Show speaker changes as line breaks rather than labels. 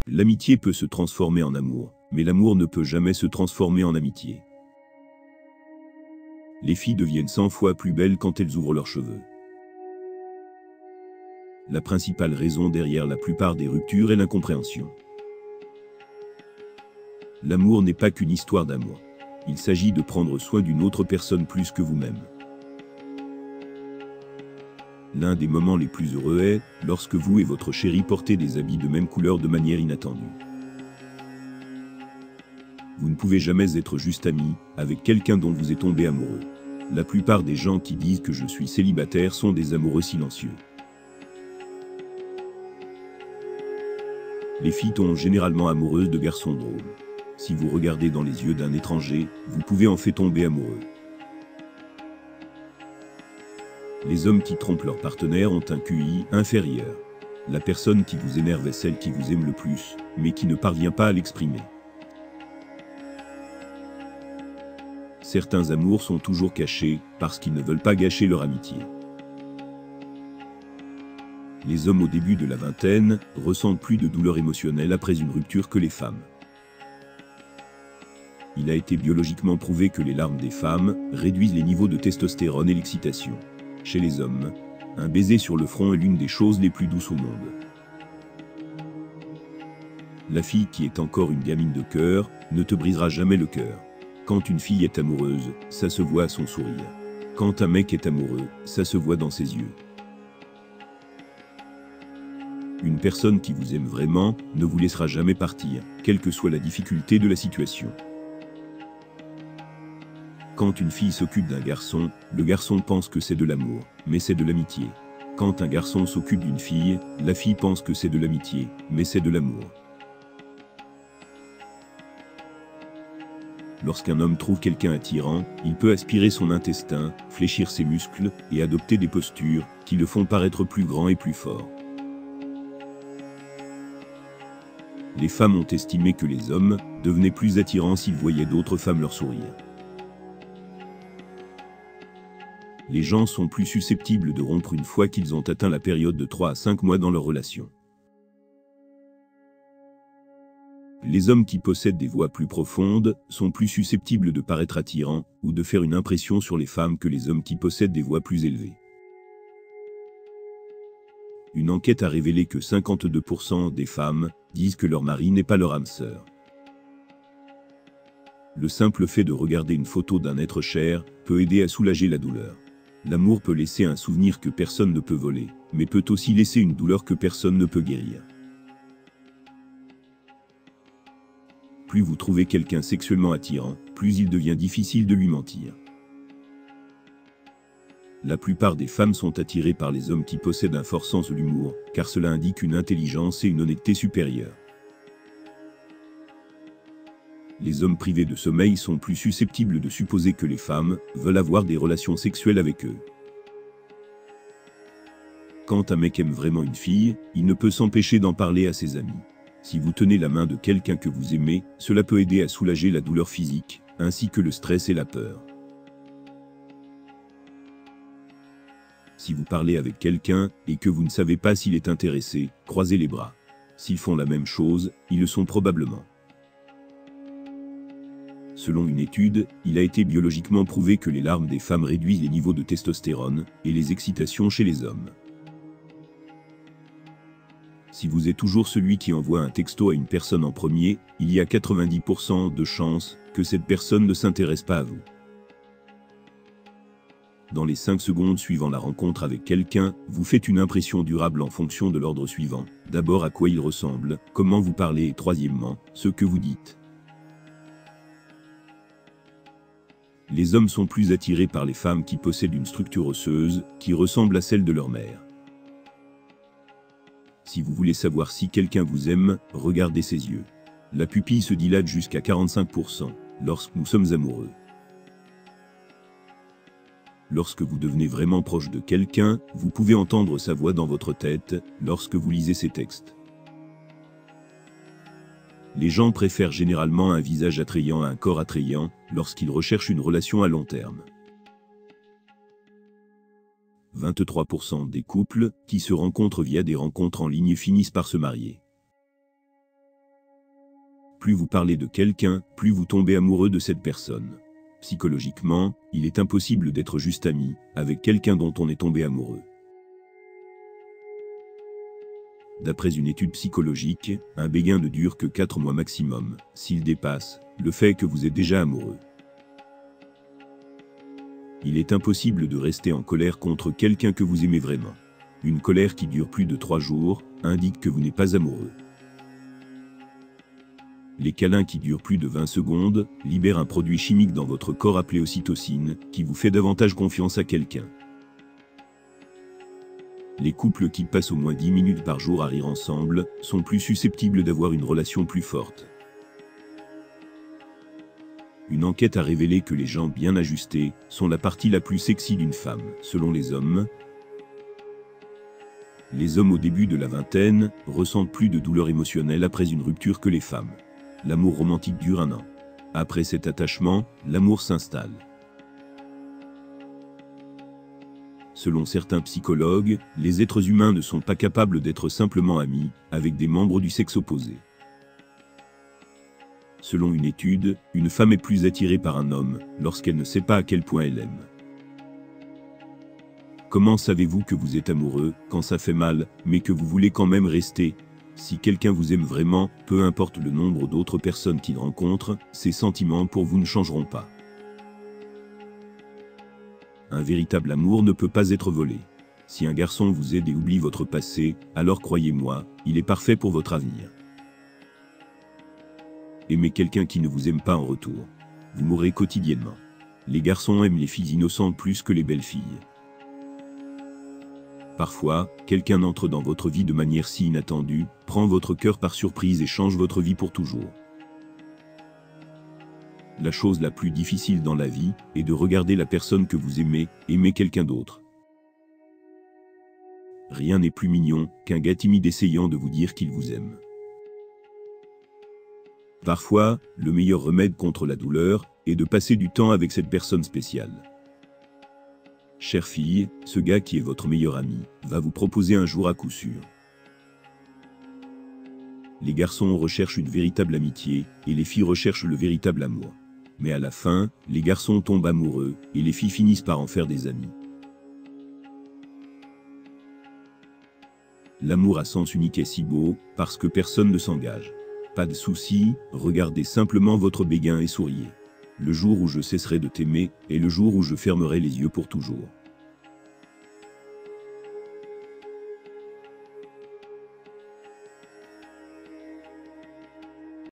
L'amitié peut se transformer en amour, mais l'amour ne peut jamais se transformer en amitié. Les filles deviennent 100 fois plus belles quand elles ouvrent leurs cheveux. La principale raison derrière la plupart des ruptures est l'incompréhension. L'amour n'est pas qu'une histoire d'amour. Il s'agit de prendre soin d'une autre personne plus que vous-même. L'un des moments les plus heureux est lorsque vous et votre chérie portez des habits de même couleur de manière inattendue. Vous ne pouvez jamais être juste ami avec quelqu'un dont vous êtes tombé amoureux. La plupart des gens qui disent que je suis célibataire sont des amoureux silencieux. Les filles tombent généralement amoureuses de garçons drôles. Si vous regardez dans les yeux d'un étranger, vous pouvez en fait tomber amoureux. Les hommes qui trompent leur partenaire ont un QI inférieur. La personne qui vous énerve est celle qui vous aime le plus, mais qui ne parvient pas à l'exprimer. Certains amours sont toujours cachés, parce qu'ils ne veulent pas gâcher leur amitié. Les hommes au début de la vingtaine ressentent plus de douleur émotionnelle après une rupture que les femmes. Il a été biologiquement prouvé que les larmes des femmes réduisent les niveaux de testostérone et l'excitation. Chez les hommes, un baiser sur le front est l'une des choses les plus douces au monde. La fille qui est encore une gamine de cœur ne te brisera jamais le cœur. Quand une fille est amoureuse, ça se voit à son sourire. Quand un mec est amoureux, ça se voit dans ses yeux. Une personne qui vous aime vraiment ne vous laissera jamais partir, quelle que soit la difficulté de la situation. Quand une fille s'occupe d'un garçon, le garçon pense que c'est de l'amour, mais c'est de l'amitié. Quand un garçon s'occupe d'une fille, la fille pense que c'est de l'amitié, mais c'est de l'amour. Lorsqu'un homme trouve quelqu'un attirant, il peut aspirer son intestin, fléchir ses muscles et adopter des postures qui le font paraître plus grand et plus fort. Les femmes ont estimé que les hommes devenaient plus attirants s'ils voyaient d'autres femmes leur sourire. Les gens sont plus susceptibles de rompre une fois qu'ils ont atteint la période de 3 à 5 mois dans leur relation. Les hommes qui possèdent des voix plus profondes sont plus susceptibles de paraître attirants ou de faire une impression sur les femmes que les hommes qui possèdent des voix plus élevées. Une enquête a révélé que 52% des femmes disent que leur mari n'est pas leur âme sœur. Le simple fait de regarder une photo d'un être cher peut aider à soulager la douleur. L'amour peut laisser un souvenir que personne ne peut voler, mais peut aussi laisser une douleur que personne ne peut guérir. Plus vous trouvez quelqu'un sexuellement attirant, plus il devient difficile de lui mentir. La plupart des femmes sont attirées par les hommes qui possèdent un fort sens de l'humour, car cela indique une intelligence et une honnêteté supérieures. Les hommes privés de sommeil sont plus susceptibles de supposer que les femmes veulent avoir des relations sexuelles avec eux. Quand un mec aime vraiment une fille, il ne peut s'empêcher d'en parler à ses amis. Si vous tenez la main de quelqu'un que vous aimez, cela peut aider à soulager la douleur physique, ainsi que le stress et la peur. Si vous parlez avec quelqu'un et que vous ne savez pas s'il est intéressé, croisez les bras. S'ils font la même chose, ils le sont probablement. Selon une étude, il a été biologiquement prouvé que les larmes des femmes réduisent les niveaux de testostérone et les excitations chez les hommes. Si vous êtes toujours celui qui envoie un texto à une personne en premier, il y a 90% de chances que cette personne ne s'intéresse pas à vous. Dans les 5 secondes suivant la rencontre avec quelqu'un, vous faites une impression durable en fonction de l'ordre suivant. D'abord à quoi il ressemble, comment vous parlez et troisièmement, ce que vous dites. Les hommes sont plus attirés par les femmes qui possèdent une structure osseuse qui ressemble à celle de leur mère. Si vous voulez savoir si quelqu'un vous aime, regardez ses yeux. La pupille se dilate jusqu'à 45% lorsque nous sommes amoureux. Lorsque vous devenez vraiment proche de quelqu'un, vous pouvez entendre sa voix dans votre tête lorsque vous lisez ses textes. Les gens préfèrent généralement un visage attrayant à un corps attrayant lorsqu'ils recherchent une relation à long terme. 23% des couples qui se rencontrent via des rencontres en ligne finissent par se marier. Plus vous parlez de quelqu'un, plus vous tombez amoureux de cette personne. Psychologiquement, il est impossible d'être juste ami avec quelqu'un dont on est tombé amoureux. D'après une étude psychologique, un béguin ne dure que 4 mois maximum. S'il dépasse, le fait que vous êtes déjà amoureux. Il est impossible de rester en colère contre quelqu'un que vous aimez vraiment. Une colère qui dure plus de 3 jours indique que vous n'êtes pas amoureux. Les câlins qui durent plus de 20 secondes libèrent un produit chimique dans votre corps appelé ocytocine, qui vous fait davantage confiance à quelqu'un. Les couples qui passent au moins 10 minutes par jour à rire ensemble sont plus susceptibles d'avoir une relation plus forte. Une enquête a révélé que les jambes bien ajustées sont la partie la plus sexy d'une femme, selon les hommes. Les hommes au début de la vingtaine ressentent plus de douleur émotionnelle après une rupture que les femmes. L'amour romantique dure 1 an. Après cet attachement, l'amour s'installe. Selon certains psychologues, les êtres humains ne sont pas capables d'être simplement amis avec des membres du sexe opposé. Selon une étude, une femme est plus attirée par un homme lorsqu'elle ne sait pas à quel point elle aime. Comment savez-vous que vous êtes amoureux quand ça fait mal, mais que vous voulez quand même rester? Si quelqu'un vous aime vraiment, peu importe le nombre d'autres personnes qu'il rencontre, ses sentiments pour vous ne changeront pas. Un véritable amour ne peut pas être volé. Si un garçon vous aide et oublie votre passé, alors croyez-moi, il est parfait pour votre avenir. Aimez quelqu'un qui ne vous aime pas en retour. Vous mourrez quotidiennement. Les garçons aiment les filles innocentes plus que les belles filles. Parfois, quelqu'un entre dans votre vie de manière si inattendue, prend votre cœur par surprise et change votre vie pour toujours. La chose la plus difficile dans la vie est de regarder la personne que vous aimez aimer quelqu'un d'autre. Rien n'est plus mignon qu'un gars timide essayant de vous dire qu'il vous aime. Parfois, le meilleur remède contre la douleur est de passer du temps avec cette personne spéciale. Chère fille, ce gars qui est votre meilleur ami va vous proposer un jour à coup sûr. Les garçons recherchent une véritable amitié et les filles recherchent le véritable amour. Mais à la fin, les garçons tombent amoureux et les filles finissent par en faire des amis. L'amour à sens unique est si beau parce que personne ne s'engage. Pas de soucis, regardez simplement votre béguin et souriez. Le jour où je cesserai de t'aimer est le jour où je fermerai les yeux pour toujours.